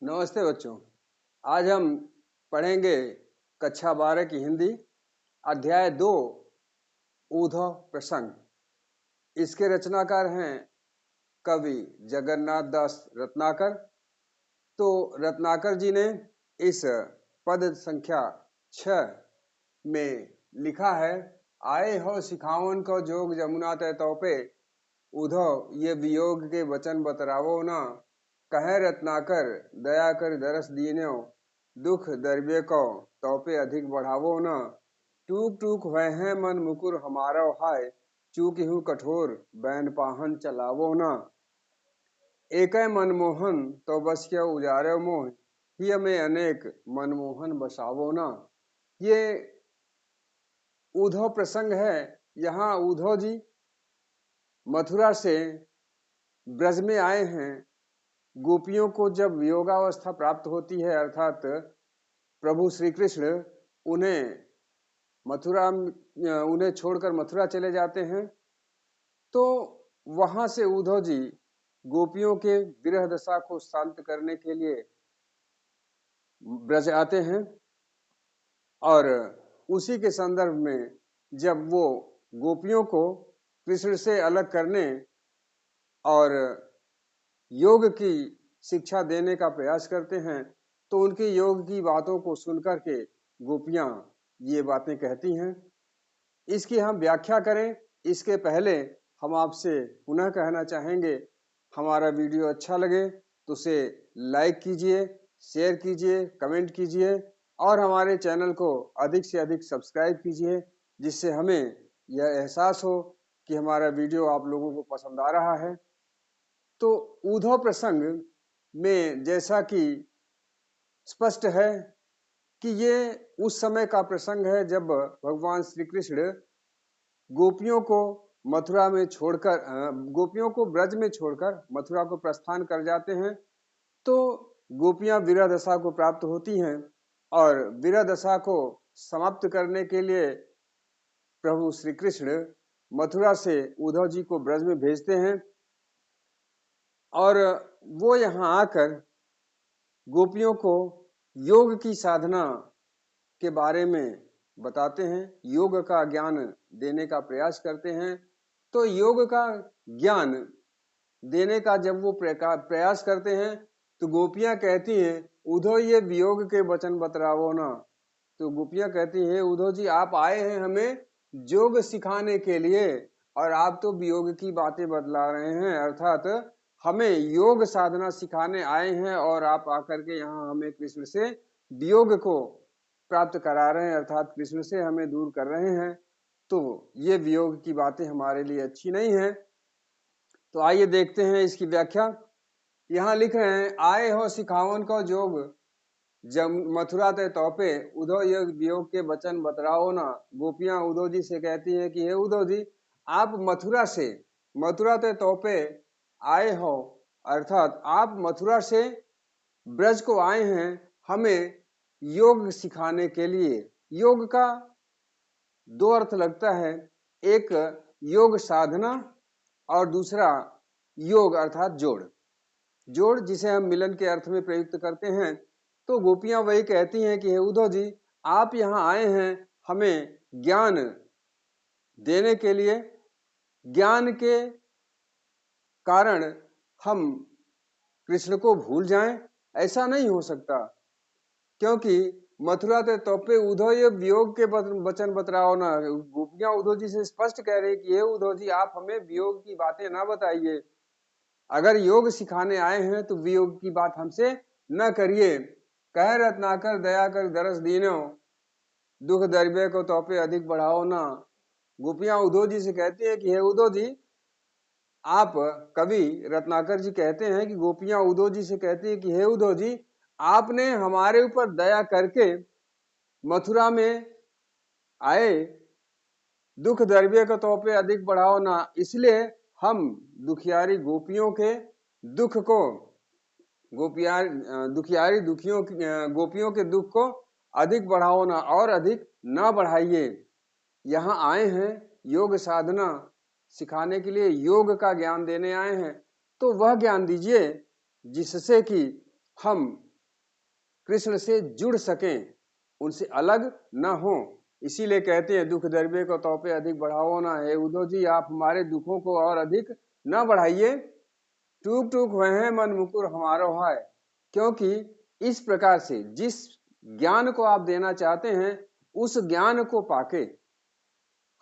नमस्ते बच्चों। आज हम पढ़ेंगे कक्षा 12 की हिंदी, अध्याय 2, ऊधव प्रसंग। इसके रचनाकार हैं कवि जगन्नाथ दास रत्नाकर। तो रत्नाकर जी ने इस पद संख्या 6 में लिखा है, आए हो सिखावन को जोग जमुना तय तोपे, उधव ये वियोग के वचन बतरावो ना, कहे रत्नाकर दया कर दरस दीन्यो, दुख दर्बे को तोपे अधिक बढ़ावो ना, टूक टूक वह है मन मुकुर हमारो हाय, चूक हूँ कठोर बैन पाहन चलावो ना, एक मनमोहन तो बस क्या उजारे मोह, ही में अनेक मनमोहन बसावो ना। ये उद्धव प्रसंग है। यहाँ उद्धव जी मथुरा से ब्रज में आए हैं। गोपियों को जब वियोगावस्था प्राप्त होती है, अर्थात प्रभु श्री कृष्ण उन्हें छोड़कर मथुरा चले जाते हैं, तो वहां से उद्धव जी गोपियों के विरह दशा को शांत करने के लिए ब्रज आते हैं। और उसी के संदर्भ में जब वो गोपियों को कृष्ण से अलग करने और योग की शिक्षा देने का प्रयास करते हैं, तो उनके योग की बातों को सुनकर के गोपियां ये बातें कहती हैं। इसकी हम व्याख्या करें इसके पहले हम आपसे पुनः कहना चाहेंगे, हमारा वीडियो अच्छा लगे तो उसे लाइक कीजिए, शेयर कीजिए, कमेंट कीजिए और हमारे चैनल को अधिक से अधिक सब्सक्राइब कीजिए, जिससे हमें यह एहसास हो कि हमारा वीडियो आप लोगों को पसंद आ रहा है। तो उद्धव प्रसंग में जैसा कि स्पष्ट है कि ये उस समय का प्रसंग है जब भगवान श्री कृष्ण गोपियों को ब्रज में छोड़कर मथुरा को प्रस्थान कर जाते हैं। तो गोपियां विरह दशा को प्राप्त होती हैं और विरह दशा को समाप्त करने के लिए प्रभु श्री कृष्ण मथुरा से उद्धव जी को ब्रज में भेजते हैं और वो यहाँ आकर गोपियों को योग की साधना के बारे में बताते हैं, योग का ज्ञान देने का प्रयास करते हैं। तो योग का ज्ञान देने का जब वो प्रयास करते हैं, तो गोपियां कहती हैं, उद्धव ये वियोग के वचन बतरावो ना। तो गोपियां कहती हैं, उद्धव जी आप आए हैं हमें योग सिखाने के लिए और आप तो वियोग की बातें बतला रहे हैं, अर्थात हमें योग साधना सिखाने आए हैं और आप आकर के यहाँ हमें कृष्ण से वियोग को प्राप्त करा रहे हैं, अर्थात कृष्ण से हमें दूर कर रहे हैं। तो ये वियोग की बातें हमारे लिए अच्छी नहीं है। तो आइए देखते हैं इसकी व्याख्या। यहाँ लिख रहे हैं, आए हो सिखावन को जोग जब मथुरा ते तोपे, उद्धव ये वियोग के वचन बतराओ ना। गोपियां उद्धव जी से कहती हैं कि हे उद्धव जी आप मथुरा ते तोपे आए हो, अर्थात आप मथुरा से ब्रज को आए हैं हमें योग सिखाने के लिए। योग का दो अर्थ लगता है, एक योग साधना और दूसरा योग अर्थात जोड़ जिसे हम मिलन के अर्थ में प्रयुक्त करते हैं। तो गोपियां वही कहती हैं कि हे उद्धव जी आप यहाँ आए हैं हमें ज्ञान देने के लिए, ज्ञान के कारण हम कृष्ण को भूल जाएं, ऐसा नहीं हो सकता, क्योंकि मथुरा ते तोपे उद्धव ये वियोग के वचन बतराओ ना। गोपियां उद्धव जी से स्पष्ट कह रही कि हे उद्धव जी आप हमें वियोग की बातें ना बताइए, अगर योग सिखाने आए हैं तो वियोग की बात हमसे न करिए। कह रत्नाकर दया कर दरस दीनो, दुख दर्बे को तोपे अधिक बढ़ाओ ना। गोपियां उद्धव जी से कहती है कि हे उद्धव जी, आप कवि रत्नाकर जी कहते हैं कि गोपियां उद्धव जी से कहती है कि हे उद्धव जी आपने हमारे ऊपर दया करके मथुरा में आए, दुख दर्बे को तोपे अधिक बढ़ाओ ना, इसलिए हम दुखियारी गोपियों के दुख को गोपियों के दुख को अधिक बढ़ाओ ना और अधिक ना बढ़ाइए। यहाँ आए हैं योग साधना सिखाने के लिए, योग का ज्ञान देने आए हैं, तो वह ज्ञान दीजिए जिससे कि हम कृष्ण से जुड़ सकें, उनसे अलग न हो। इसीलिए कहते हैं दुख दर्बे को तौपे अधिक बढ़ाओ ना। है उद्धव जी, आप हमारे दुखों को और अधिक न बढ़ाइए। टूक टूक वह मन मुकुर हमारो है। क्योंकि इस प्रकार से जिस ज्ञान को आप देना चाहते हैं, उस ज्ञान को पाके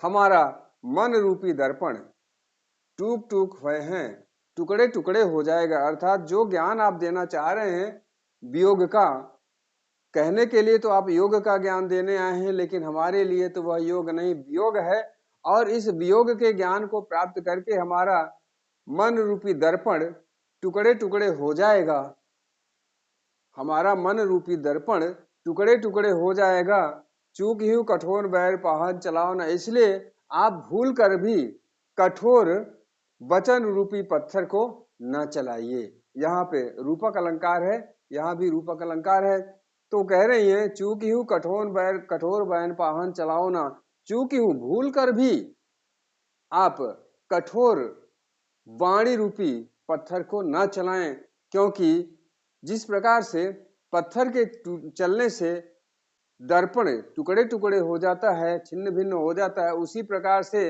हमारा मन रूपी दर्पण टूक टूक हुए हैं, टुकड़े टुकड़े हो जाएगा। अर्थात जो ज्ञान आप देना चाह रहे हैं वियोग का, कहने के लिए तो आप योग का ज्ञान देने आए हैं, लेकिन हमारे लिए तो वह योग नहीं वियोग है। और इस वियोग के ज्ञान को प्राप्त करके हमारा मन रूपी दर्पण टुकड़े टुकड़े हो जाएगा। हमारा मन रूपी दर्पण टुकड़े टुकड़े हो जाएगा। चूक ही कठोर बैर पहाड़ चलाओ ना। इसलिए आप भूल कर भी कठोर वचन रूपी पत्थर को न चलाइए। यहाँ पे रूपक अलंकार है, यहाँ भी रूपक अलंकार है। तो कह रही है चूक ही कठोर बैर पहाड़ चलाओ ना। चूक ही भूल कर भी आप कठोर वाणी रूपी पत्थर को न चलाएं। क्योंकि जिस प्रकार से पत्थर के चलने से दर्पण टुकड़े टुकड़े हो जाता है, छिन्न भिन्न हो जाता है, उसी प्रकार से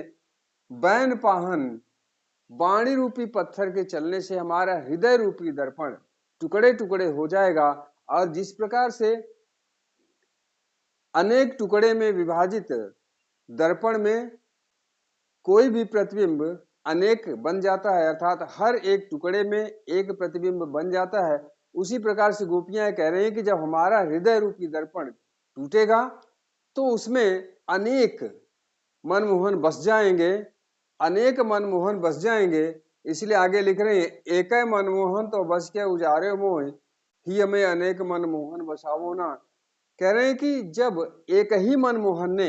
बैन पाहन वाणी रूपी पत्थर के चलने से हमारा हृदय रूपी दर्पण टुकड़े टुकड़े हो जाएगा। और जिस प्रकार से अनेक टुकड़े में विभाजित दर्पण में कोई भी प्रतिबिंब अनेक बन जाता है, अर्थात हर एक टुकड़े में एक प्रतिबिंब बन जाता है, उसी प्रकार से गोपियां कह रही हैं कि जब हमारा हृदय रूपी दर्पण टूटेगा तो उसमें अनेक मनमोहन बस जाएंगे, अनेक मनमोहन बस जाएंगे। इसलिए आगे लिख रहे हैं एक मनमोहन तो बस के उजारे मोह ही हमें अनेक मनमोहन बसावो ना। कह रहे हैं कि जब एक ही मनमोहन ने,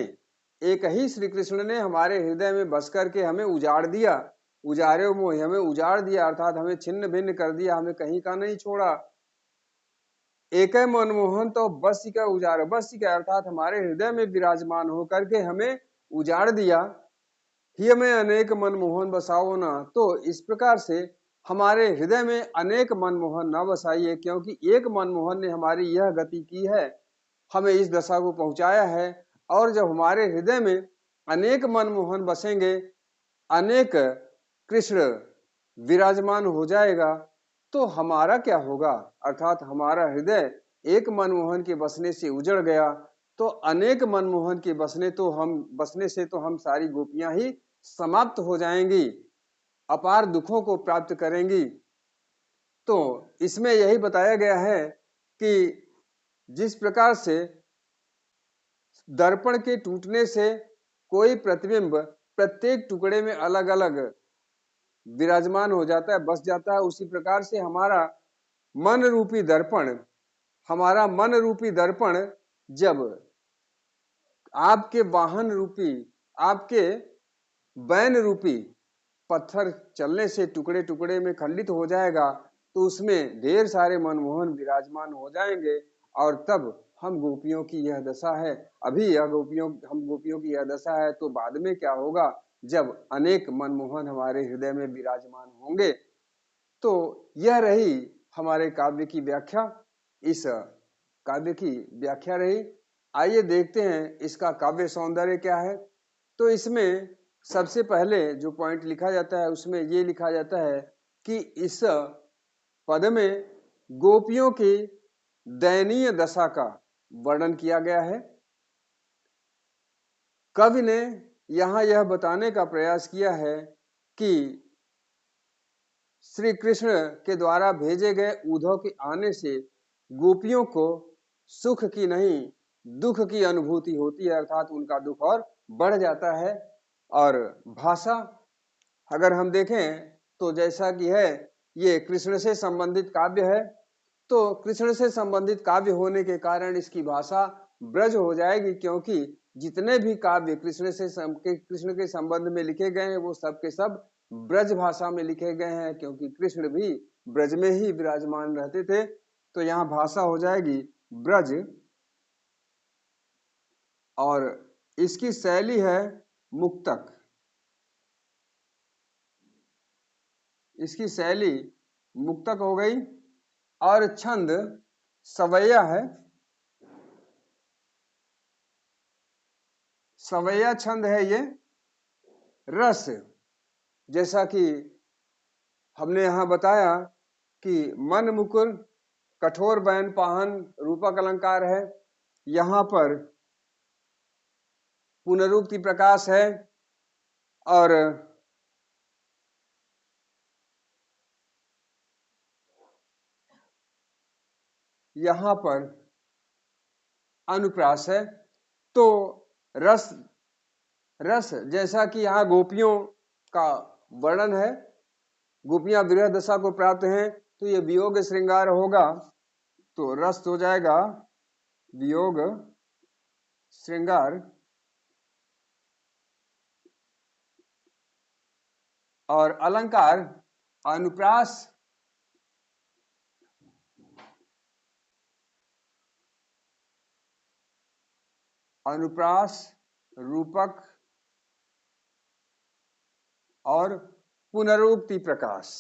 एक ही श्री कृष्ण ने हमारे हृदय में बस करके हमें उजाड़ दिया, उजारे मोह हमें उजाड़ दिया, अर्थात हमें छिन्न भिन्न कर दिया, हमें कहीं का नहीं छोड़ा। एक मनमोहन तो बस का उजाड़, बस का अर्थात हमारे हृदय में विराजमान होकर के हमें उजाड़ दिया। ही में अनेक मनमोहन बसाओ ना। तो इस प्रकार से हमारे हृदय में अनेक मनमोहन न बसाइए, क्योंकि एक मनमोहन ने हमारी यह गति की है, हमें इस दशा को पहुंचाया है। और जब हमारे हृदय में अनेक मनमोहन बसेंगे, अनेक कृष्ण विराजमान हो जाएगा, तो हमारा क्या होगा, अर्थात हमारा हृदय एक मनमोहन के बसने से उजड़ गया, तो अनेक मनमोहन के बसने से तो हम सारी गोपियां ही समाप्त हो जाएंगी, अपार दुखों को प्राप्त करेंगी। तो इसमें यही बताया गया है कि जिस प्रकार से दर्पण के टूटने से कोई प्रतिबिंब प्रत्येक टुकड़े में अलग अलग विराजमान हो जाता है, बस जाता है, उसी प्रकार से हमारा मन रूपी दर्पण, हमारा मन रूपी दर्पण जब आपके वाहन रूपी, आपके बैन रूपी पत्थर चलने से टुकड़े टुकड़े में खंडित हो जाएगा, तो उसमें ढेर सारे मनमोहन विराजमान हो जाएंगे। और तब हम गोपियों की यह दशा है, अभी हम गोपियों की यह दशा है, तो बाद में क्या होगा जब अनेक मनमोहन हमारे हृदय में विराजमान होंगे। तो यह रही हमारे काव्य की व्याख्या, इस काव्य की व्याख्या रही। आइए देखते हैं इसका काव्य सौंदर्य क्या है। तो इसमें सबसे पहले जो पॉइंट लिखा जाता है उसमें ये लिखा जाता है कि इस पद में गोपियों की दयनीय दशा का वर्णन किया गया है। कवि ने यहाँ यह बताने का प्रयास किया है कि श्री कृष्ण के द्वारा भेजे गए उद्धव के आने से गोपियों को सुख की नहीं दुख की अनुभूति होती है, अर्थात उनका दुख और बढ़ जाता है। और भाषा अगर हम देखें तो जैसा कि है ये कृष्ण से संबंधित काव्य है, तो कृष्ण से संबंधित काव्य होने के कारण इसकी भाषा ब्रज हो जाएगी, क्योंकि जितने भी काव्य कृष्ण के संबंध में लिखे गए हैं वो सब के सब ब्रज भाषा में लिखे गए हैं, क्योंकि कृष्ण भी ब्रज में ही विराजमान रहते थे। तो यहाँ भाषा हो जाएगी ब्रज। और इसकी शैली है मुक्तक, इसकी शैली मुक्तक हो गई। और छंद सवैया है। सवैया छंद है ये रस। जैसा कि हमने यहाँ बताया कि मन मुकुर कठोर बैन पाहन रूपक अलंकार है, यहाँ पर पुनरुक्ति प्रकाश है और यहाँ पर अनुप्रास है। तो रस रस जैसा कि यहाँ गोपियों का वर्णन है, गोपियां विरह दशा को प्राप्त हैं, तो ये वियोग श्रृंगार होगा, तो रस हो जाएगा वियोग श्रृंगार। और अलंकार अनुप्रास अनुप्रास रूपक और पुनरुक्ति प्रकाश।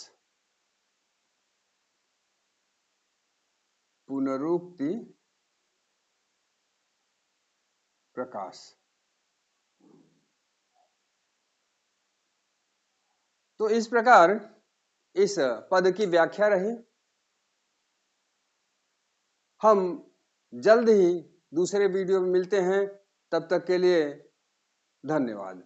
पुनरुक्ति प्रकाश। तो इस प्रकार इस पद की व्याख्या रही। हम जल्द ही दूसरे वीडियो में मिलते हैं, तब तक के लिए धन्यवाद।